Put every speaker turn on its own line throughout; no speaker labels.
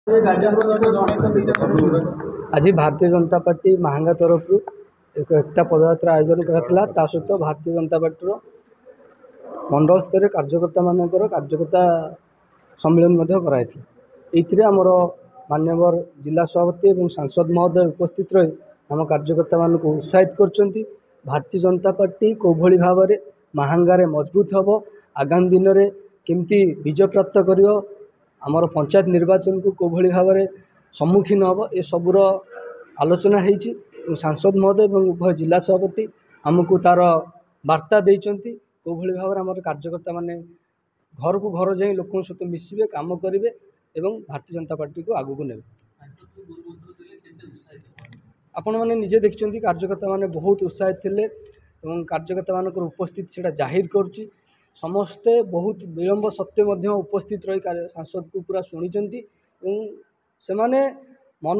आज भारतीय जनता पार्टी महांगा तरफ एक एकता पदयात्रा आयोजन कराला। सहित भारतीय जनता पार्टी मंडल स्तर कार्यकर्ता मानकर कार्यकर्ता सम्मेलन कराई। आमर मान्यवर जिला सभापति और सांसद महोदय उपस्थित रही आम कार्यकर्ता मान उत्साहित कर भारतीय जनता पार्टी कौ भाव में महांगारे मजबूत हम आगामी दिन में केमती विजय प्राप्त कर आमर पंचायत निर्वाचन को कौ भाव में सम्मुखीन हम ए सबूर आलोचना होती। सांसद महोदय और उभय जिला सभापति आमको तार वार्ता देते कौ भाव में आम कार्यकर्ता माने घर को घर जाई लोक सहित मिसबे काम करेंगे और भारतीय जनता पार्टी को आगू ने। आपण मैंने निजे देखते कार्यकर्ता माने बहुत उत्साहित थे और कार्यकर्ता मान उपस्थित से जाहिर करुच्ची। समस्ते बहुत विलंब सत्वे उपस्थित रही सांसद को पूरा शुणी से मन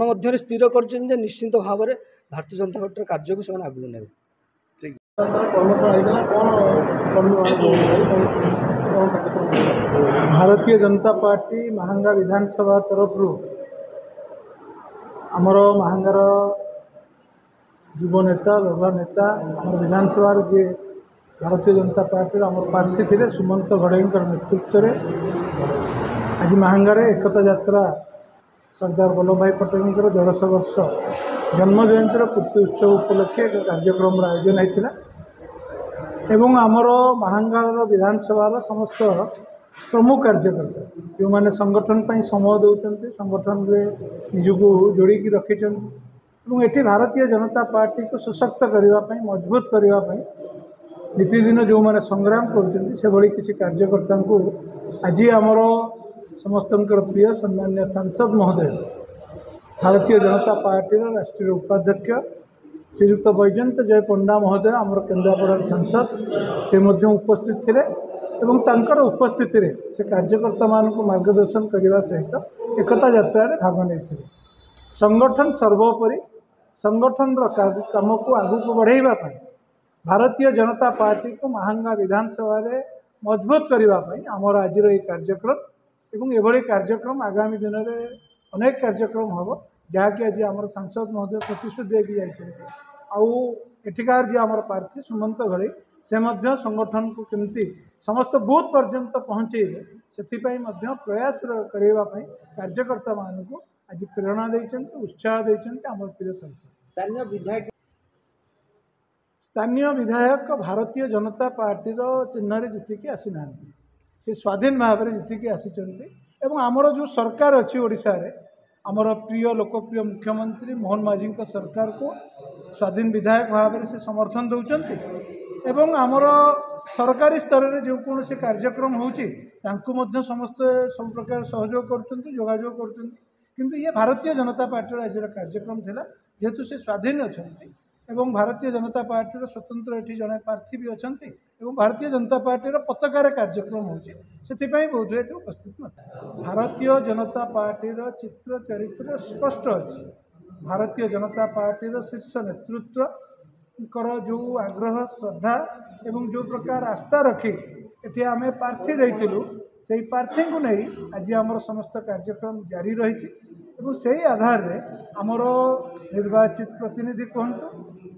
मध्य स्थिर कर निश्चित भाव में भारतीय जनता पार्टी कार्य को आगू ने।
भारतीय जनता पार्टी महांगा विधानसभा तरफ आमर महांगार युव नेता लोभा नेता आम विधानसभा जे भारतीय जनता पार्टी आम प्रार्थी थे सुमंत घड़ई नेतृत्व में आज महांगार एकता यात्रा सरदार वल्लभ भाई पटेल 150 वर्ष जन्म जयंती पूर्ति उत्सव उपलक्षे एक कार्यक्रम आयोजन होता एवं आमर महांगार विधानसभा समस्त प्रमुख कार्यकर्ता जो मैंने संगठन पर समय दौरान संगठन में निजको जोड़ी रखिंट ये भारतीय जनता पार्टी को सशक्त करने मजबूत करने नीतिदिन जो मैंने संग्राम कर किसी कार्यकर्ता को आज आमर समस्त प्रिय सम्मान्य सांसद महोदय भारतीय जनता पार्टी राष्ट्रीय उपाध्यक्ष श्रीयुक्त वैजयंत जय पंडा महोदय आमर केन्द्रापड़ा सांसद से उपस्थित थे एवं तांकर उपस्थिति रे से कार्यकर्ता मान को मार्गदर्शन करने सहित एकता यात्रा रे भाग नहीं। संगठन सर्वोपरि संगठन काम को आगू को बढ़ाइबा भारतीय जनता पार्टी को महांगा विधानसभा रे मजबूत करने आमर आज कार्यक्रम एवं एभली कार्यक्रम आगामी दिन में अनेक कार्यक्रम हम जहाँकि आज आम सांसद महोदय प्रतिश्रुति देकी एठिकार जी आमर प्रार्थी सुमंत घड़ई से संगठन को केमती समस्त बूथ पर्यंत पहुँचेबे से प्रयास करने कार्यकर्ता मान को आज प्रेरणा देते उत्साह देते आम प्रिय सांसद स्थानीय विधायक भारतीय जनता पार्टी चिन्ह जीतिकी आसी ना से स्वाधीन भाव में जीतिकी आसी आमर जो सरकार अच्छी ओडिशा रे आमर प्रिय लोकप्रिय मुख्यमंत्री मोहन माझी सरकार को स्वाधीन विधायक भाव में से समर्थन दौरान एवं आमर सरकारी स्तर में जो कौन से कार्यक्रम होची समस्त सब प्रकार सहयोग करजोग कर ये भारतीय जनता पार्टी आज कार्यक्रम थिला जेहेतु से स्वाधीन अच्छा एवं भारतीय जनता पार्टी स्वतंत्र ये जड़े प्रार्थी भी अच्छा भारतीय जनता पार्टी पताकार कार्यक्रम होती बहुत ये उपस्थित न भारतीय जनता पार्टी चित्र चरित्र स्पष्ट अच्छी भारतीय जनता पार्टी शीर्ष नेतृत्व जो आग्रह श्रद्धा एवं जो प्रकार आस्था रखी ये आम प्रार्थी देलु से प्रार्थी को नहीं आज आमर समस्त कार्यक्रम जारी रही से आधार रे आमर निर्वाचित प्रतिनिधि कहतु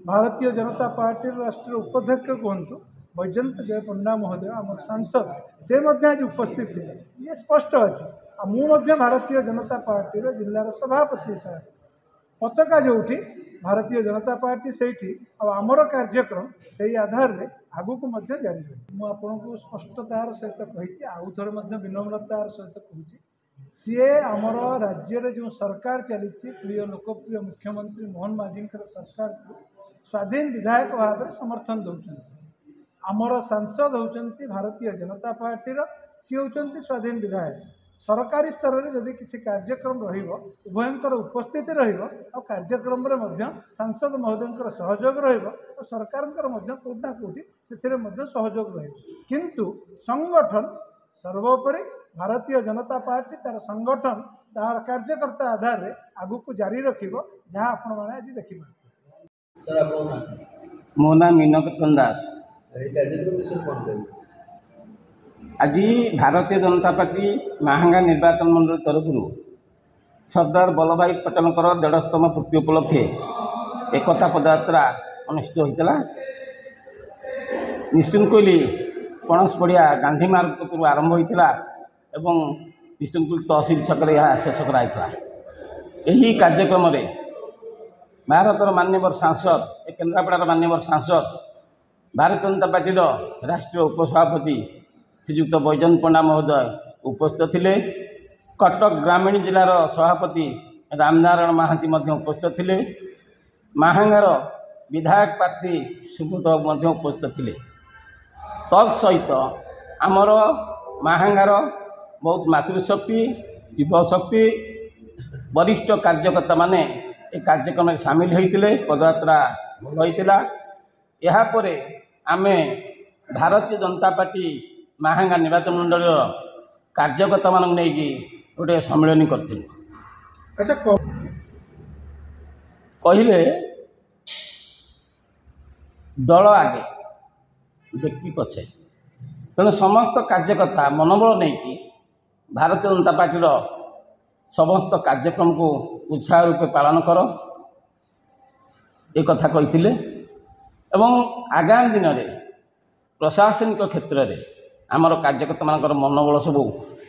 भारतीय जनता पार्टी राष्ट्रीय उपाध्यक्ष कहतु वैजयंत जय पंडा महोदय आम सांसद से आज उपस्थित थे ये स्पष्ट अच्छी मुझे भारतीय जनता पार्टी जिलार सभापति साहब पताका जो भारतीय जनता पार्टी से आमर कार्यक्रम से आधार रे आगू को जारी रही मुझे स्पष्टतार सहित कही आउ थे विनम्रतार सहित कहूँ सी आमर राज्य रे जो सरकार चली प्रिय लोकप्रिय मुख्यमंत्री मोहन माझी सरकार को स्वाधीन विधायक भाव में समर्थन दौरान आमर सांसद होती भारतीय जनता पार्टी सी होती स्वाधीन विधायक सरकारी स्तर में जदि किसी कार्यक्रम उभयंकर उपस्थिति कार्यक्रम सांसद महोदय सहयोग और सरकार कौटना कौटी से सहयोग किंतु संगठन सर्वोपरि भारतीय जनता पार्टी तार संगठन तार कार्यकर्ता आधार में आगू को जारी रखिबो जहाँ आपण माने आज देखिबा।
मो ना मीनकेतन दास आज भारतीय जनता पार्टी महांगा निर्वाचन मंडल तरफ
सरदार वल्लभभाई पटेल देढ़तम पूर्ति उपलक्षे एकता पदयात्रा अनुष्ठित होता निश्चिंतकोइली पणस पड़िया गांधी मार्ग कतु आरंभ होता एवं निश्चिंतकोइली तहसिल छक शेष कराइला। यही कार्यक्रम भारतर मान्यवर सांसद केन्द्रापड़ार मान्यवर सांसद भारतीय जनता पार्टी राष्ट्रीय उपसभापति श्रीयुक्त बैजयंत पंडा महोदय उपस्थित थे। कटक ग्रामीण जिलार सभापति रामनारायण महांती उपस्थित थे। महांगार विधायक प्रार्थी सुब्रत उपस्थित थे। तत्सहित आमर महांगार बहुत मातृशक्ति युवशक्ति वरिष्ठ कार्यकर्ता माने ए कार्यक्रम में सामिल होते। पदयात्रा भल होता। यापर आमे भारतीय जनता पार्टी महांगा निर्वाचन मंडल कार्यकर्ता मान नहीं गोटे सम्मेलन करूँ।
अच्छा
कहले दल आगे व्यक्ति पछे तेणु समस्त कार्यकर्ता मनोबल नहीं भारतीय जनता पार्टी समस्त कार्यक्रम को उत्साह रूपे पालन कर एक कथा कही एवं आगामी दिन में प्रशासनिक क्षेत्र में आमर कार्यकर्ता मान मनोबल सब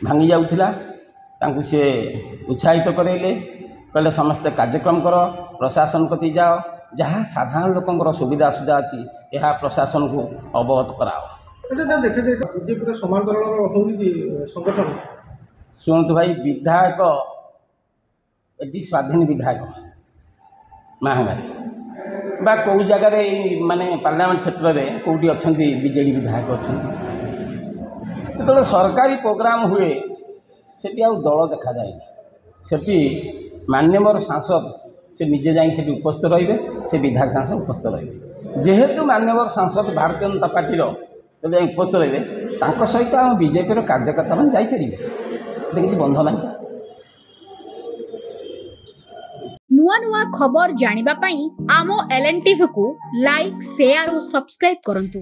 भांगी जाऊला। सी उत्साहित करेले कहले समस्त कार्यक्रम कर प्रशासन कति जाओ जहाँ साधारण लोकंर सुविधा सुविधा अच्छी यह प्रशासन को अवगत कराओ।
अच्छा देखा बीजेपी समान दल संगठन
शुणु भाई विधायक ये स्वाधीन विधायक महांगारी बा कौ जगार माने पार्लियामेंट क्षेत्र में कौटी अच्छा बीजेडी विधायक अच्छा जो सरकारी प्रोग्राम हुए सेठी आउ दल देखा जाए सेठी मान्यवर सांसद से निजे जाई सेठी उपस्थित रहिबे से विधायक सांसद उपस्थित रहिबे जेहेतु मान्यवर सांसद भारतीय जनता पार्टी जब उपस्थित रहिबे तांको सहित आम बीजेपी कार्यकर्ता मान जाई परिबे किसी बंध नहीं।
नुआ नुआ खबर जानिबा पई आमो एलएन टीवी को लाइक शेयर और सब्सक्राइब करंतु।